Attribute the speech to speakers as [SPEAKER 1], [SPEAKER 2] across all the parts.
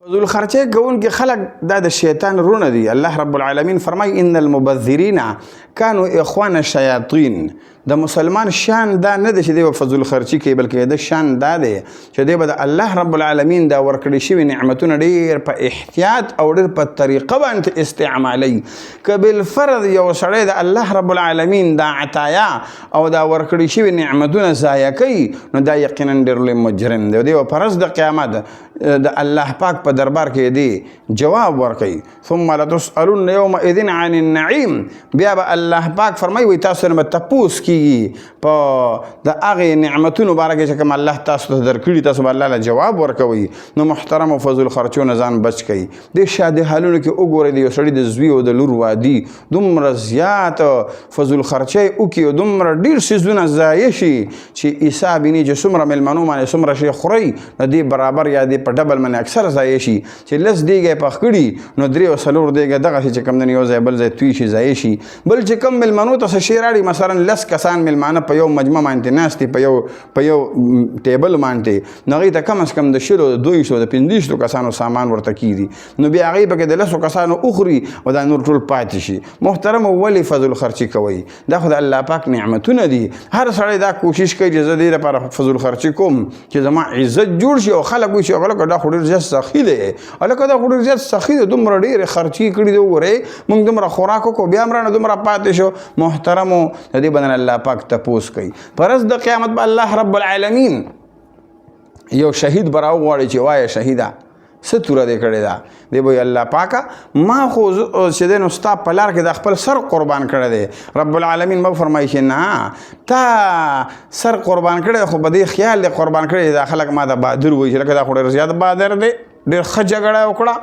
[SPEAKER 1] فضول خرچه کوونکي خلک دا د شیطان رونه دي. الله رب العالمین فرمای ان المبذرین كانوا اخوان الشیاطین. د مسلمان شان دا نه دی چې دی فضول خرچي کوي، بلکې د شان دا دی چې دی به د الله رب العالمین دا ورکړي شوي نعمتونه ډېر په احتیاط او ډېر په طریقه باندې استعمالوي. که بالفرض یو سړی د الله رب العالمین دا عطایا او دا ورکړي شوي نعمتونه ضایع کوي، نو دا یقینا ډېر لوی مجرم دی. دی به په ورځ د قیامت د الله پاک په دربار کې دی جواب ورکوي. ثم لتسألن یومئذ عن النعیم. بیا به الله پاک فرمایي وایي تاسو نه به تپوس کیږي په د هغې نعمتونو باره کې چې کوم الله تاسو ته درکړي، تاسو به الله له جواب ورکوئ. نو محترم او فضول خرچو نه ځان بچ کوئ. د شادي حالونو کې وګورئ د یو سړي د زوی او د لور وادي دومره زیات فضول خرچی وکړي او دومره ډېر څیزونه ضایع شي چې حساب یې نه چې څومره مېلمنو باندې څومره شی خورئ د دې برابر یا دې په ډبل باندې اکثر ضایع شي. چې لس دیګی پخ کړي نو درې او څلور دیګی دغسې چې کوم دی یو ځای بل ځای توی شي ضایع شي. بل چې کوم مېلمنو ته څه شی راړي، مثلا لس کسان مېلمانه په یو مجمع باندې ناست دي، په یو ټیبل باندې، نو هغوی ته کم از کم د شلو د 200 د 500 کسانو سامان ورته کېږي. نو بیا هغوی پکې د 10 کسانو وخوري او دا نور ټول پاتې شي. محترم ولې فضول خرچي کوئ؟ دا خو د الله پاک نعمتونه دي. هر سړی دا کوشش کوي چې زه دې لپاره فضول خرچي کوم چې زما عزت جوړ شي او خلک وایي چې هلکه دا خو ډېر زیات سخي دی، هلکه دا خو ډېر زیات سخي دی، دومره ډېرې خرچي کړي دي. وګورئ موږ دومره خوراک وکړو بیا هم رانه دومره پاتې شو. محترمو د دې بدن الله پاک تپوس کوي. په ورځ د قیامت به الله رب العالمین یو شهید به راوغواړي چې وایه شهیده څه توره دې کړې ده؟ دی به وایي الله پاکه ما خو چې دی نو ستا په لار کې د خپل سر قربان کړی دی. رب العالمین به وفرمایي چې نه تا سر قربان کړی خو په دې خیال دی قربان کړی دا خلک ما ته بهادر وایي چې لکه دا خو ډېر زیات بهادر دی، ډېر ښه جګړه وکړه.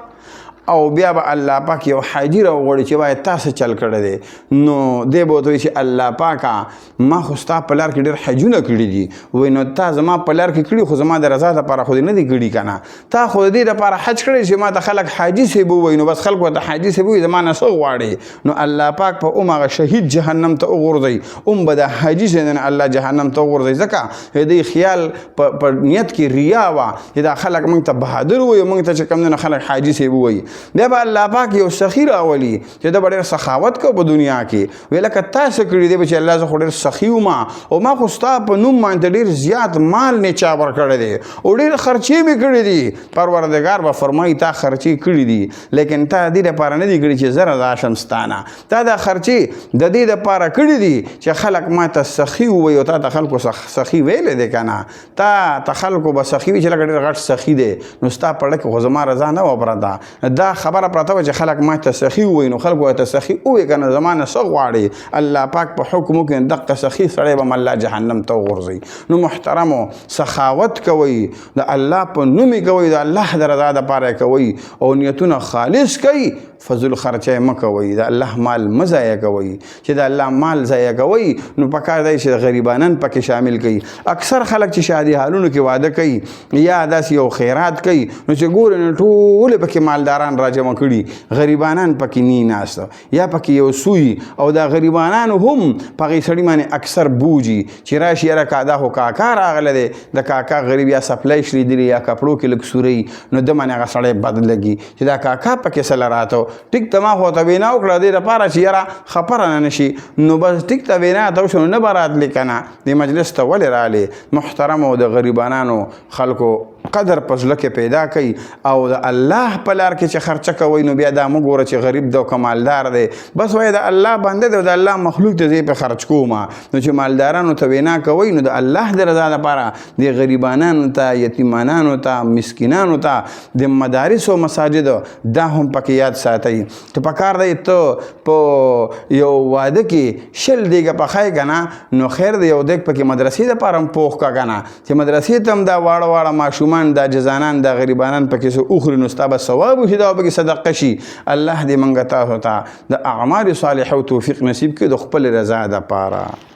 [SPEAKER 1] او بیا به الله پاک یو حاجي راوغواړي چې وایي تا څه چل کړی دی؟ نو دی به ورته وایي چې الله پاکه ما خو ستا په لار کې ډېر حجونه کړي دي. وایي نو تا زما په لار کې کړي خو زما د رضا دپاره خو دې نه دي کړي که نه، تا خو د دې دپاره حج کړی چې ما ته خلک حاجي صاحب ووایي، نو بس خلک ورته حاجي صاحب ووایي زما نه څه غواړي؟ نو الله پاک په هغه شهید جهنم ته وغورځوي، به د حاجي صاحب نه الله جهنم ته وغورځوي. ځکه د دې خیال په نیت کې ریا وه چې دا خلک موږ ته بهادر ووایي، موږ ته چې کوم دی نو خلک حاجي صاحب ووایي. بیا به الله پاک یو سخي راولي چې دا به ډېر سخاوت کوي په دنیا کې. وی لکه تا څه کړي دی چې الله زه خو ډېر سخي وم او ما خو ستا په نوم باندې ډېر زیات مال نیچا ورکړی دی او ډېر خرچې مې کړي دي. پروردګار به فرمایي تا خرچې کړي دي لیکن تا دې دپاره نه دي کړي چې زه رضا شم ستانه. تا دا خرچې د دې دپاره کړي دي چې خلک ما ته سخي ووایي او تا ته خلکو سخي ویلی دی که نه. تا ته خلکو به سخي وي چې لکه ډېر غټ سخي دی، نو ستا په ډکه خو زما رضا نه وه پرته. دا خبره پرته وه چې خلک ما ته سخي ووایي، نو خلکو ورته سخي ووایي که نه زما نه څه غواړي؟ الله پاک په حکم وکړي دقه سخي سړی به م الله جهنم ته وغورځوي. نو محترمو سخاوت کوئ، د الله په نوم یې کوئ، د الله د رضا دپاره یې کوئ او نیتونه خالص کوئ. فضول خرچی مه کوئ، د الله مال مه ضایع کوئ. چې د الله مال ضایع کوئ نو پکار دی چې غریبانن پکې شامل کړي. اکثر خلک چې شادي حالونو کې واده کوي یا داسې یو خیرات کوي نو چې ګورئ نو ټولې پکې مالداران راجمع کړي، غریبانان پکې نی ناسته یا پکې یو سوی او دا غریبانان هم په هغې سړي باندې اکثر بوجي چې راشي یاره کا دا خو کاکا راغلی دی، د کاکا غریب یا سپلی شلیدلي یا کپړو کې لږ سورۍ، نو ده باندې هغه سړی بد لګي چې دا کاکا پکې څه له راته ټیک ته ما خو ته وینا وکړه دې دپاره چې یاره خفه رانه نه شي، نو بس ټیک ته وینا ته وشو نو نه به راتلې که نه دې مجلس ته ولې رالې؟ محترمو د غریبانانو خلکو قدر په زړه کې پیدا کوي او د الله په لار کې چې خرچه کوئ نو بیا دا مه ګوره چې غریب دی او که مالدار دی، بس وایي د الله بنده دی او د الله مخلوق ته زه یې په خرچ کوم. نو چې مالدارانو ته وینا کوئ نو د الله د رضا لپاره د غریبانانو ته، یتیمانانو ته، مسکینانو ته، د مدارس او مساجد دا هم پکې یاد ساتئ چې پکار دی ته په یو واده کې 20 دیګه پخی که نه نو خیر دی یو دیګ پکې مدرسې دپاره هم پوخ که که نه چې مدرسې ته هم دا واړه واړه ماشومان دا جزانان دا غریبانان پکې څه وخوري نو ستا به ثواب وشي دا پکې صدقه شي. الله دې موږ تاسو ته د اعمال صالحه او توفیق نصیب کړي د خپل رضا دپاره.